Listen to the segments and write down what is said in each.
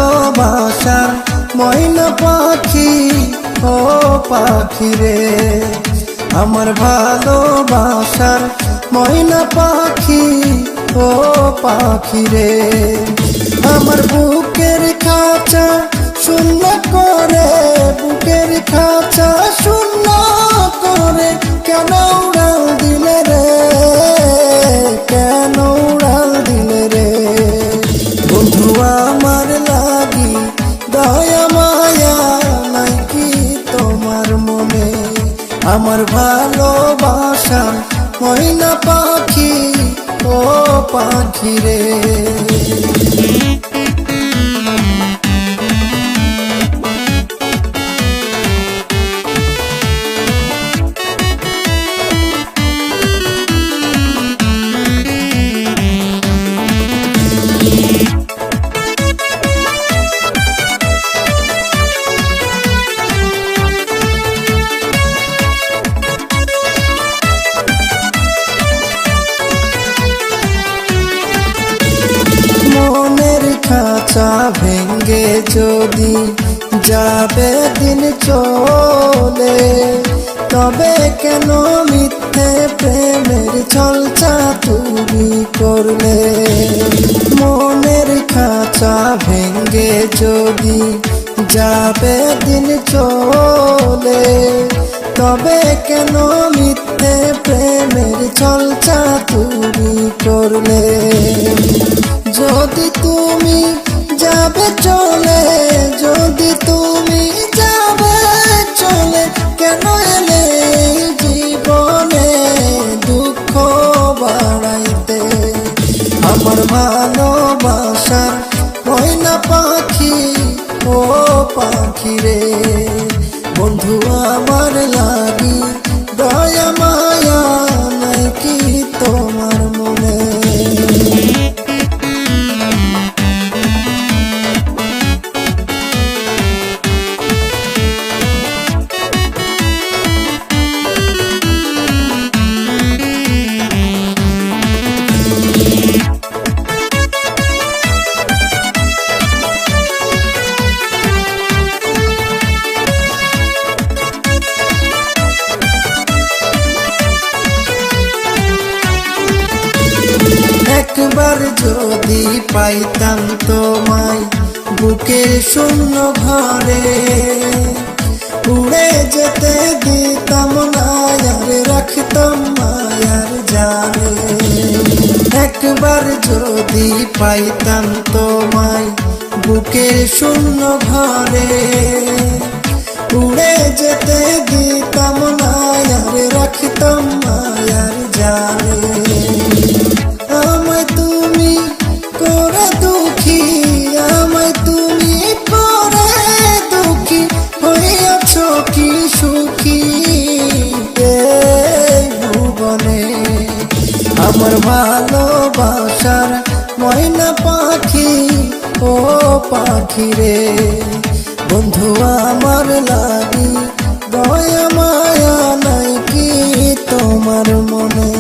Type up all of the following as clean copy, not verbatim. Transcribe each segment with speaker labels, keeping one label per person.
Speaker 1: ভালোবাসার ময়না পাখি, ও পাখি রে, আমার ভালোবাসার ময়না পাখি, ও পাখি রে। আমার বুকের খাঁচা শূন্য করে, বুকের খাঁচা শূন্য করে কেন উড়াল দিলে রে, কেন উড়াল দিলে রে। বন্ধু আমার লাগি দয়া মায়া নাই কি তোমার মনে, আমার ভালোবাসা ময়না পাখি, ও পাখি রে। মনের খাঁচা ভেঙ্গে যদি যাবে দিন চলে, তবে কেন মিথ্যে প্রেমের ছলচা তুমি করলে। মনের খাঁচা ভেঙ্গে যদি যাবে দিন চলে, তবে কেন মিথ্যে প্রেমের ছলচা তুমি করলে। যদি তুমি যাবে চলে, যদি তুমি যাবে চলে, কেন এলে জীবনে দুঃখ বাড়াইতে। আমার ভালোবাসার ময়না পাখি, ও পাখি রে। বন্ধু আমার লাগি দয়া মায়া নাই কি তোমার মনে। একবার যদি পাইতাম তোমায় বুকের শূন্য ঘরে, উড়ে যেতে দিতাম না আর রাখতাম মায়ার জানে। একবার যদি পাইতাম তোমায় বুকের শূন্য ঘরে, উড়ে যেতে দিতাম না আর রাখতাম মায়ার জানে। আমায় তুমি করে দুঃখী, আমায় তুমি করে দুঃখী, হইয়াছ কি সুখী এই ভুবনে। আমার ভালোবাসার ময়না পাখি, ও পাখি রে। বন্ধু আমার লাগি দয়া মায়া নাই কি তোমার মনে।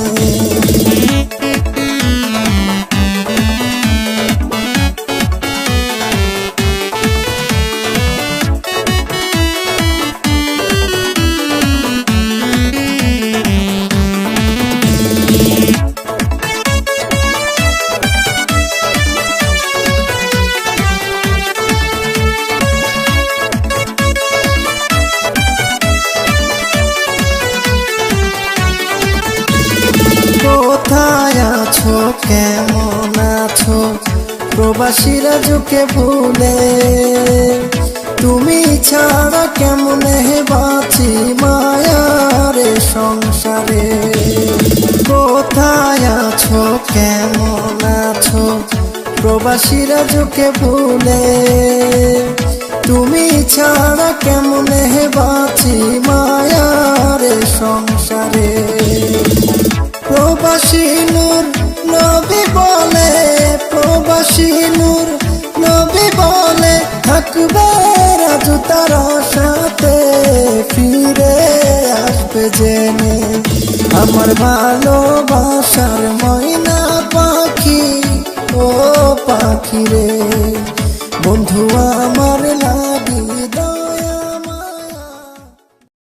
Speaker 1: কোথায় আছো, কেমন আছো, প্রবাসীরা যুকে ভুলে। তুমি ছাড়া কেমনে বাঁচি মায়ার সংসারে। কোথায় আছো, কেমন আছো, প্রবাসীরা যুকে ভুলে। তুমি ছাড়া কেমনে বাঁচি মায়ার সংসারে। প্রবাসী নূর নবী বলে, প্রবাসী নূর নবী বলে, থাকবে রাজু তার সাথে ফিরে আসবে জেনে। আমার ভালোবাসার ময়না পাখি, ও পাখি রে।